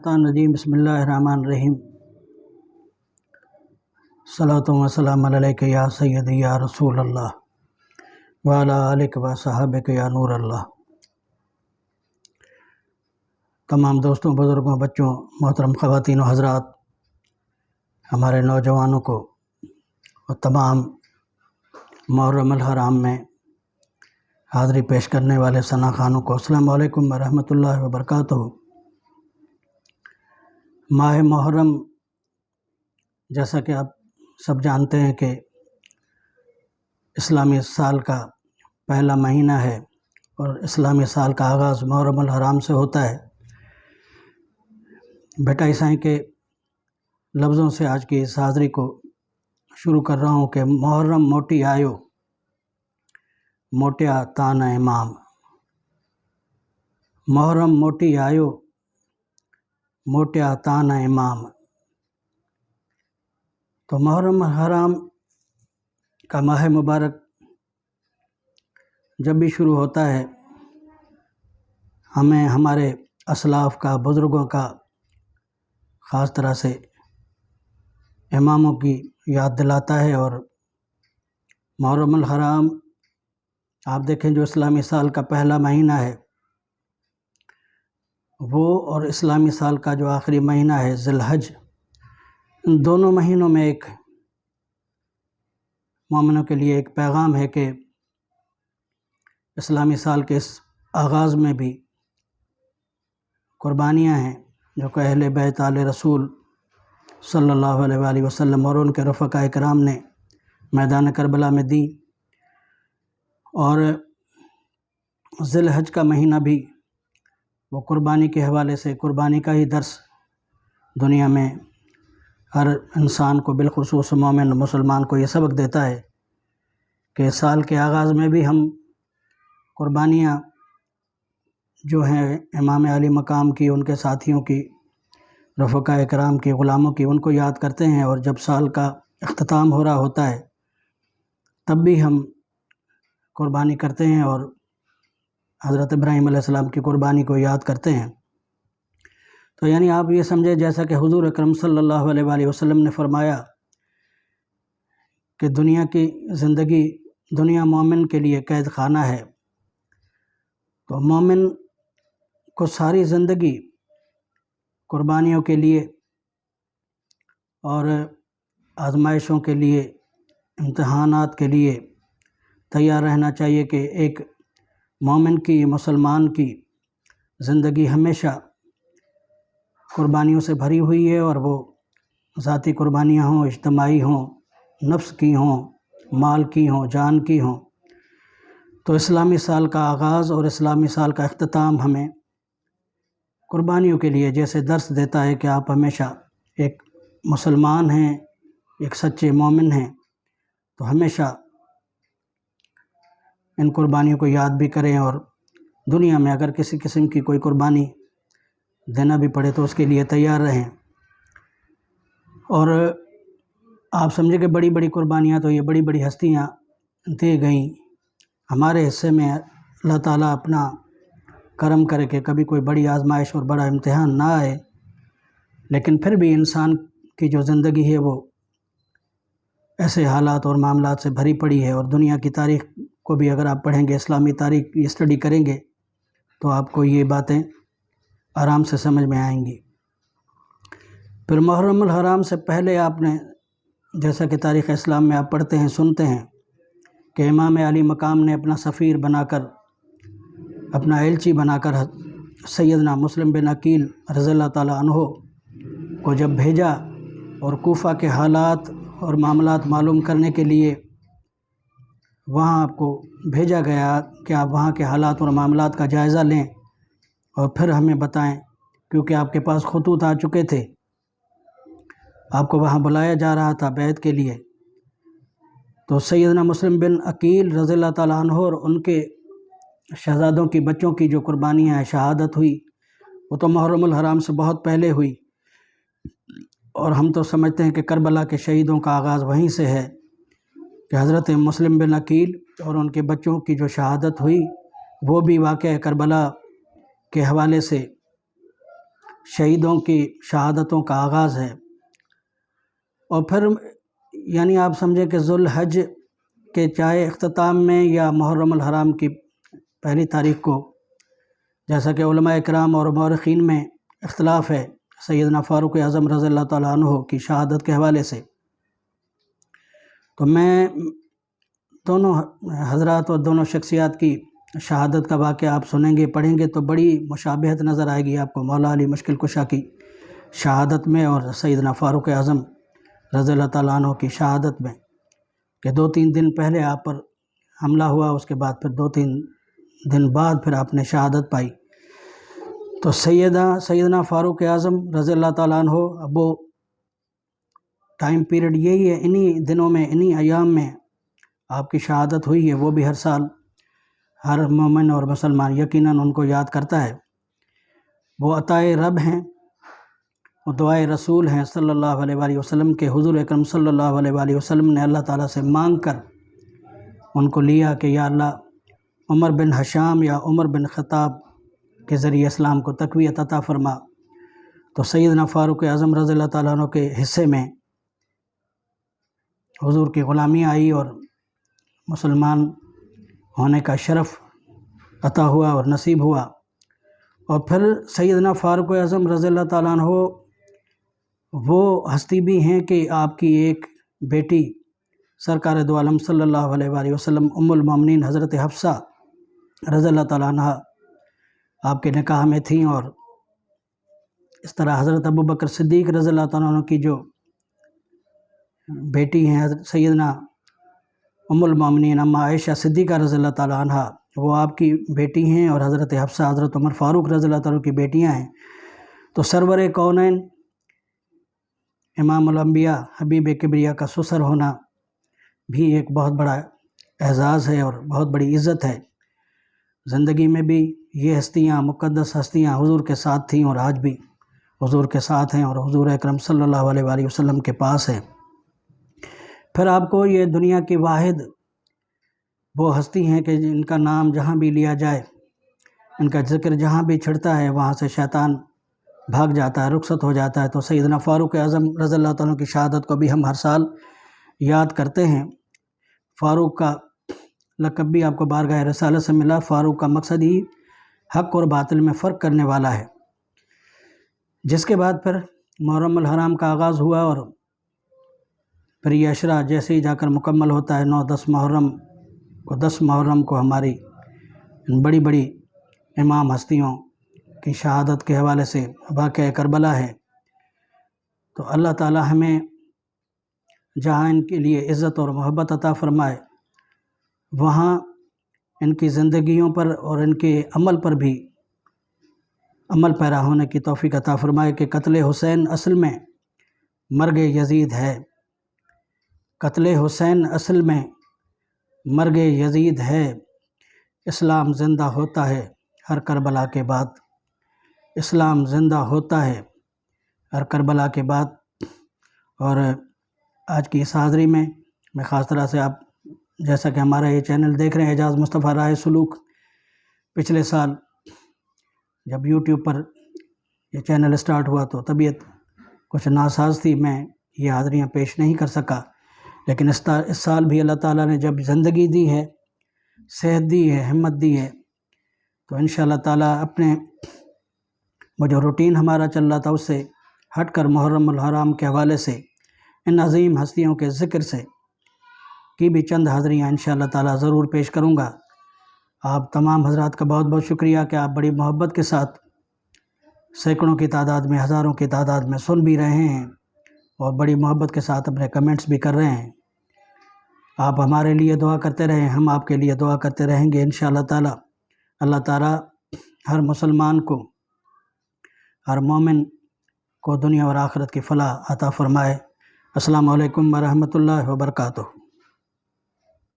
मिनशैतानिर्रजीम बिस्मिल्लाहिर्रहमानिर्रहीम सलातो व सलाम अलैका या सय्यदी या रसूल अल्लाह व अला आलिका व सहाबिका या नूर अल्लाह। तमाम दोस्तों, बुज़ुर्गों, बच्चों, मोहतरम ख़वातीन व हज़रात, हमारे नौजवानों को और तमाम मुहर्रम अल हराम में हाज़री पेश करने वाले सना खानों को अस्सलामु अलैकुम व रहमतुल्लाहि व बरकातुहू। माह मुहर्रम, जैसा कि आप सब जानते हैं कि इस्लामी साल का पहला महीना है और इस्लामी साल का आगाज़ मुहर्रम अल हराम से होता है। बेटा ईसाई के लफ्ज़ों से आज की इस हाज़री को शुरू कर रहा हूँ कि मुहर्रम मोटी आयो मोटिया ताना इमाम। मुहर्रम मोटी आयो मोटिया ताना इमाम। तो मुहर्रम हराम का माह मुबारक जब भी शुरू होता है, हमें हमारे असलाफ़ का, बुज़ुर्गों का, ख़ास तरह से इमामों की याद दिलाता है। और मुहर्रम अल हराम आप देखें, जो इस्लामी साल का पहला महीना है वो, और इस्लामी साल का जो आखिरी महीना है ज़िलहज, इन दोनों महीनों में एक मोमिनों के लिए एक पैगाम है कि इस्लामी साल के इस आगाज़ में भी कुर्बानियाँ हैं जो कि अहले बैत आले रसूल सल्लल्लाहु अलैहि वसल्लम और उनके रफ़क़ाए किराम ने मैदान करबला में दी। और ज़िलहज का महीना भी वो कुर्बानी के हवाले से, कुर्बानी का ही दर्स दुनिया में हर इंसान को, बिलखुसूस मोमिन मुसलमान को ये सबक देता है कि साल के आगाज़ में भी हम कुर्बानियाँ जो हैं इमाम अली मकाम की, उनके साथियों की, रफ़क़ाए किराम की, ग़ुलामों की, उनको याद करते हैं। और जब साल का इख्तिताम हो रहा होता है तब भी हम कुर्बानी करते हैं और हज़रत इब्राहीम अलैहिस्सलाम की कुर्बानी को याद करते हैं। तो यानी आप ये समझे, जैसा कि हुज़ूर अकरम सल्लल्लाहु अलैहि वसल्लम ने फरमाया कि दुनिया की ज़िंदगी, दुनिया मोमिन के लिए कैद खाना है। तो मोमिन को सारी ज़िंदगी कुर्बानियों के लिए और आज़माइशों के लिए, इम्तिहानात के लिए तैयार रहना चाहिए कि एक मोमिन की, मुसलमान की ज़िंदगी हमेशा कुर्बानियों से भरी हुई है। और वो ज़ाती कुर्बानियाँ हों, इज्तिमाई हों, नफ्स की हों, माल की हों, जान की हों। तो इस्लामी साल का आगाज़ और इस्लामी साल का इख्तिताम हमें कुर्बानियों के लिए जैसे दर्स देता है कि आप हमेशा एक मुसलमान हैं, एक सच्चे मोमिन हैं, तो हमेशा इन कुर्बानियों को याद भी करें। और दुनिया में अगर किसी किस्म की कोई कुर्बानी देना भी पड़े तो उसके लिए तैयार रहें। और आप समझे कि बड़ी बड़ी कुर्बानियाँ तो ये बड़ी बड़ी हस्तियाँ दे गईं। हमारे हिस्से में अल्लाह ताला अपना करम करे कि कभी कोई बड़ी आजमाइश और बड़ा इम्तिहान ना आए, लेकिन फिर भी इंसान की जो ज़िंदगी है वो ऐसे हालात और मामलात से भरी पड़ी है। और दुनिया की तारीख़ को भी अगर आप पढ़ेंगे, इस्लामी तारीख़ की स्टडी करेंगे, तो आपको ये बातें आराम से समझ में आएंगी। फिर मुहर्रम अल हराम से पहले आपने, जैसा कि तारीख़ इस्लाम में आप पढ़ते हैं, सुनते हैं कि इमाम अली मकाम ने अपना सफ़ीर बनाकर, अपना एलची बनाकर सैयदना मुस्लिम बिन अकील रज़ियल्लाहु ताला अन्हु को जब भेजा और कूफ़ा के हालात और मामलात मालूम करने के लिए वहाँ आपको भेजा गया कि आप वहाँ के हालात और मामलात का जायज़ा लें और फिर हमें बताएं, क्योंकि आपके पास ख़ुतूत आ चुके थे, आपको वहाँ बुलाया जा रहा था बैत के लिए। तो सैयदना मुस्लिम बिन अकील रज़ियल्लाहु ताला अन्हु और उनके शहज़ादों की, बच्चों की जो कुर्बानियाँ हैं, शहादत हुई, वो तो मुहर्रम अल हराम से बहुत पहले हुई। और हम तो समझते हैं कि करबला के शहीदों का आगाज़ वहीं से है कि हज़रत मुस्लिम बिन अकील और उनके बच्चों की जो शहादत हुई वो भी वाक़या करबला के हवाले से شہیدوں کی شہادتوں کا آغاز ہے۔ اور پھر یعنی آپ سمجھیں کہ ذوالحج کے چاہے اختتام میں یا محرم الحرام کی پہلی تاریخ کو، جیسا کہ علماء کرام اور مورخین میں اختلاف ہے سیدنا فاروق اعظم رضی اللہ تعالیٰ عنہ کی شہادت کے حوالے سے، تو میں دونوں حضرات اور دونوں شخصیات کی شہادت کا واقعہ آپ سنیں گے، پڑھیں گے تو بڑی مشابہت نظر آئے گی آپ کو مولا علی مشکل کشا کی شہادت میں اور سیدنا فاروق اعظم رضی اللہ تعالیٰ عنہ کی شہادت میں، کہ 2-3 دن پہلے آپ پر حملہ ہوا، اس کے بعد پھر 2-3 دن بعد پھر آپ نے شہادت پائی۔ تو سیدنا فاروق اعظم رضی اللہ تعالیٰ عنہ، اب وہ ٹائم پیریڈ یہی ہے، انہی دنوں میں انہی ایام میں آپ کی شہادت ہوئی ہے۔ وہ بھی ہر سال ہر مومن اور مسلمان یقیناً ان کو یاد کرتا ہے۔ وہ عطائے رب ہیں، وہ دعائے رسول ہیں صلی اللہ علیہ وآلہ وسلم کے۔ حضور اکرم صلی اللہ علیہ وآلہ وسلم نے اللہ تعالیٰ سے مانگ کر ان کو لیا کہ یا اللہ عمر بن ہشام یا عمر بن خطاب کے ذریعے اسلام کو تقویت عطا فرما۔ تو سیدنا فاروق اعظم رضی اللہ تعالیٰ عنہ کے حصے میں حضور کی غلامی آئی اور مسلمان ہونے کا شرف عطا ہوا اور نصیب ہوا۔ اور پھر سیدنا فاروق اعظم رضی اللہ تعالیٰ عنہ وہ ہستی بھی ہیں کہ آپ کی ایک بیٹی سرکار دو عالم صلی اللہ علیہ وآلہ وسلم ام المومنین حضرت حفصہ رضی اللہ تعالیٰ عنہ آپ کے نکاح میں تھیں، اور اس طرح حضرت ابوبکر صدیق رضی اللہ تعالیٰ عنہ کی جو بیٹی ہیں حضرت سیدنا ام المومنین اما عائشہ صدیقہ رضی اللہ تعالیٰ عنہ، وہ آپ کی بیٹی ہیں، اور حضرت حفصہ حضرت عمر فاروق رضی اللہ تعالیٰ عنہ کی بیٹیاں ہیں۔ تو سرور کونین امام الانبیاء حبیب کبریا کا سسر ہونا بھی ایک بہت بڑا اعزاز ہے اور بہت بڑی عزت ہے۔ زندگی میں بھی یہ ہستیاں، مقدس ہستیاں حضور کے ساتھ تھیں اور آج بھی حضور کے ساتھ ہیں اور حضور اکرم صلی اللہ علیہ وآلہ وسلم کے پاس ہیں۔ پھر آپ کو یہ دنیا کی واحد وہ ہستی ہیں کہ جن کا نام جہاں بھی لیا جائے، ان کا ذکر جہاں بھی چھڑتا ہے وہاں سے شیطان بھاگ جاتا ہے، رخصت ہو جاتا ہے۔ تو سیدنا فاروق اعظم رضی اللہ تعالیٰ کی شہادت کو بھی ہم ہر سال یاد کرتے ہیں۔ فاروق کا لقب بھی آپ کو بارگاہ رسالت سے ملا۔ فاروق کا مقصد ہی حق اور باطل میں فرق کرنے والا ہے۔ جس کے بعد پھر محرم الحرام کا آغاز ہوا، اور پھر یہ عشرہ جیسے ہی جا کر مکمل ہوتا ہے 9-10 محرم کو، 10 محرم کو ہماری بڑی بڑی امام ہستیوں کی شہادت کے حوالے سے واقعہ کربلا ہے۔ تو اللہ تعالی ہمیں جہاں ان کے لیے عزت اور محبت عطا فرمائے، وہاں ان کی زندگیوں پر اور ان کے عمل پر بھی عمل پیرا ہونے کی توفیق عطا فرمائے کہ قتل حسین اصل میں مرگ یزید ہے، قتل حسین اصل میں مرگ یزید ہے، اسلام زندہ ہوتا ہے ہر کربلا کے بعد، اسلام زندہ ہوتا ہے ہر کربلا کے بعد۔ اور آج کی اس حاضری میں خاص طرح سے آپ جیسا کہ ہمارا یہ چینل دیکھ رہے ہیں اعجاز مصطفیٰ راہ سلوک، پچھلے سال جب یوٹیوب پر یہ چینل اسٹارٹ ہوا تو طبیعت کچھ ناساز تھی، میں یہ حاضریاں پیش نہیں کر سکا، لیکن اس سال بھی اللہ تعالیٰ نے جب زندگی دی ہے، صحت دی ہے، ہمت دی ہے، تو انشاءاللہ تعالیٰ اپنے وہ جو روٹین ہمارا چل رہا تھا اس سے ہٹ کر محرم الحرام کے حوالے سے ان عظیم ہستیوں کے ذکر سے کی بھی چند حاضریاں انشاءاللہ تعالیٰ ضرور پیش کروں گا۔ آپ تمام حضرات کا بہت بہت شکریہ کہ آپ بڑی محبت کے ساتھ سینکڑوں کی تعداد میں، ہزاروں کی تعداد میں سن بھی رہے ہیں اور بڑی محبت کے ساتھ اپنے کمنٹس بھی کر رہے ہیں۔ آپ ہمارے لیے دعا کرتے رہیں، ہم آپ کے لیے دعا کرتے رہیں گے انشاءاللہ تعالیٰ۔ اللہ تعالیٰ ہر مسلمان کو، ہر مومن کو دنیا اور آخرت کی فلاح عطا فرمائے۔ السلام علیکم ورحمۃ اللہ وبرکاتہ۔